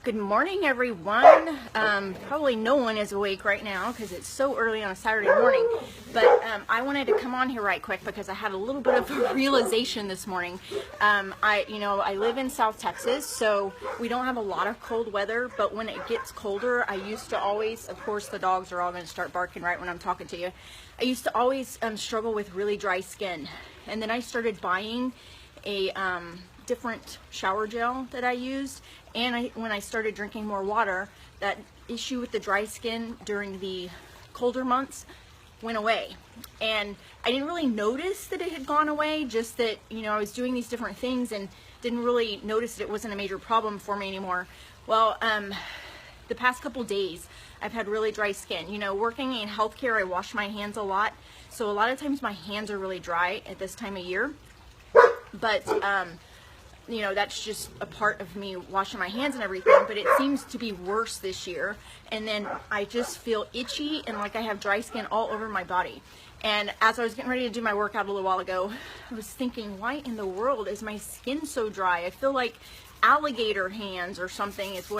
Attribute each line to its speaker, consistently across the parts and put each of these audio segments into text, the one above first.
Speaker 1: Good morning, everyone. Probably no one is awake right now because it's so early on a Saturday morning, but I wanted to come on here right quick because I had a little bit of a realization this morning. I live in South Texas, so we don't have a lot of cold weather, but when it gets colder, I used to always, of course the dogs are all going to start barking right when I'm talking to you, I used to always struggle with really dry skin, and then I started buying a different shower gel that I used, and when I started drinking more water, that issue with the dry skin during the colder months went away. And I didn't really notice that it had gone away, just that, I was doing these different things and didn't really notice that it wasn't a major problem for me anymore. Well, the past couple days I've had really dry skin. Working in healthcare, I wash my hands a lot, so a lot of times my hands are really dry at this time of year. But that's just a part of me washing my hands and everything, but it seems to be worse this year. And then I just feel itchy and like I have dry skin all over my body. And as I was getting ready to do my workout a little while ago, I was thinking, why in the world is my skin so dry? I feel like alligator hands or something is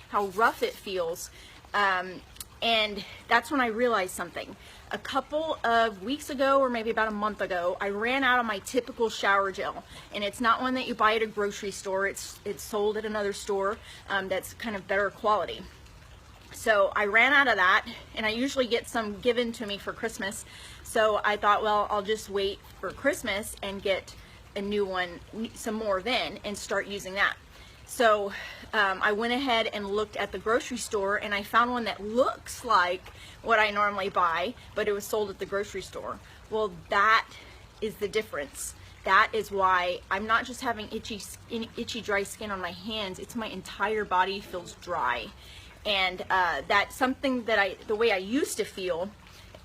Speaker 1: how rough it feels. And that's when I realized something. A couple of weeks ago, or maybe about a month ago, I ran out of my typical shower gel, and it's not one that you buy at a grocery store. It's sold at another store that's kind of better quality. So I ran out of that, and I usually get some given to me for Christmas. So I thought, well, I'll just wait for Christmas and get a new one, some more then, and start using that. So I went ahead and looked at the grocery store, and I found one that looks like what I normally buy, but it was sold at the grocery store. Well, that is the difference. That is why I'm not just having itchy dry skin on my hands, it's my entire body feels dry. And that's something that the way I used to feel.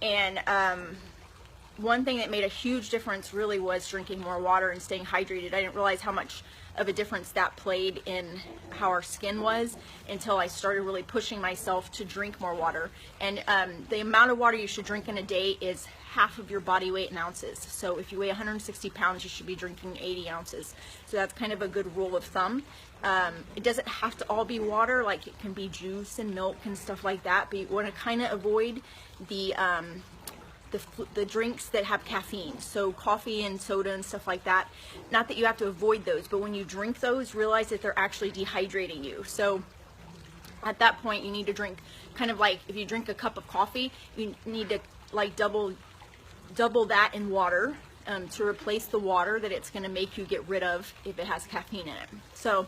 Speaker 1: And one thing that made a huge difference really was drinking more water and staying hydrated. I didn't realize how much of a difference that played in how our skin was until I started really pushing myself to drink more water. And the amount of water you should drink in a day is half of your body weight in ounces. So if you weigh 160 pounds, you should be drinking 80 ounces. So that's kind of a good rule of thumb. It doesn't have to all be water, like it can be juice and milk and stuff like that, but you want to kind of avoid the drinks that have caffeine, so coffee and soda and stuff like that. Not that you have to avoid those, but when you drink those, realize that they're actually dehydrating you. So at that point, you need to drink, kind of like if you drink a cup of coffee, you need to like double that in water to replace the water that it's going to make you get rid of if it has caffeine in it. So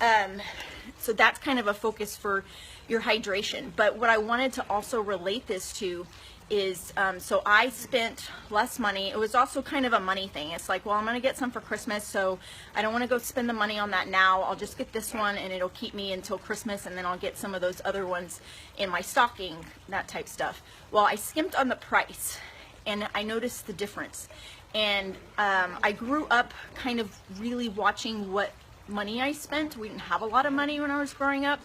Speaker 1: that's kind of a focus for your hydration. But what I wanted to also relate this to is, so I spent less money. It was also kind of a money thing. It's like, well, I'm going to get some for Christmas, so I don't want to go spend the money on that now. I'll just get this one, and it'll keep me until Christmas, and then I'll get some of those other ones in my stocking, that type stuff. Well, I skimped on the price, and I noticed the difference. And I grew up kind of really watching what money I spent. We didn't have a lot of money when I was growing up.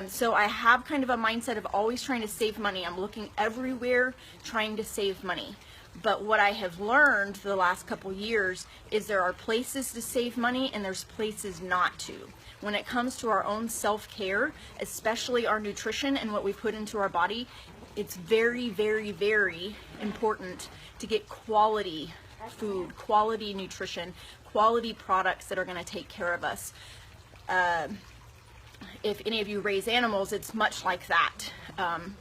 Speaker 1: So I have kind of a mindset of always trying to save money. I'm looking everywhere trying to save money. But what I have learned the last couple years is there are places to save money and there's places not to. When it comes to our own self-care, especially our nutrition and what we put into our body, it's very, very, very important to get quality food, quality nutrition, quality products that are going to take care of us. If any of you raise animals, it's much like that.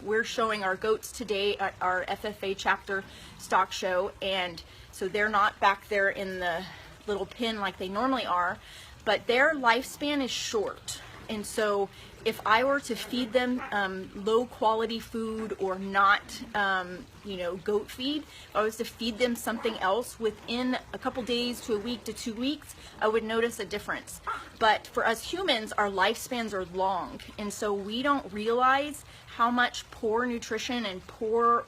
Speaker 1: We're showing our goats today at our FFA chapter stock show, and so they're not back there in the little pen like they normally are, but their lifespan is short. And so if I were to feed them low quality food or not, goat feed, if I was to feed them something else within a couple days to a week to 2 weeks, I would notice a difference. But for us humans, our lifespans are long, and so we don't realize how much poor nutrition and poor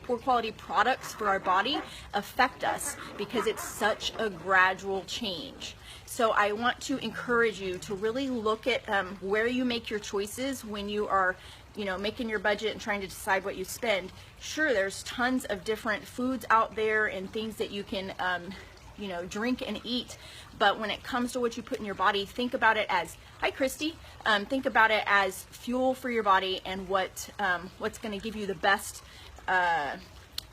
Speaker 1: quality products for our body affect us because it's such a gradual change. So I want to encourage you to really look at where you make your choices when you are, making your budget and trying to decide what you spend. Sure, there's tons of different foods out there and things that you can, drink and eat, but when it comes to what you put in your body, think about it as, hi Christy, think about it as fuel for your body and what's going to give you the best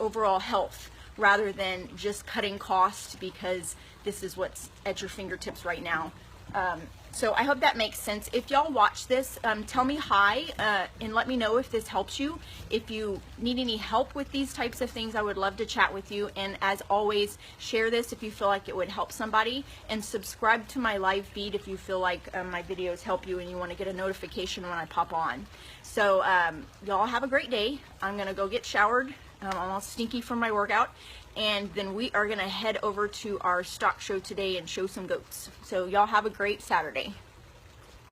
Speaker 1: overall health, rather than just cutting costs because this is what's at your fingertips right now. So I hope that makes sense. If y'all watch this, tell me hi and let me know if this helps you. If you need any help with these types of things, I would love to chat with you. And as always, share this if you feel like it would help somebody, and subscribe to my live feed if you feel like my videos help you and you want to get a notification when I pop on. So y'all have a great day. I'm gonna go get showered. I'm all stinky from my workout, and then we are gonna head over to our stock show today and show some goats. So y'all have a great Saturday.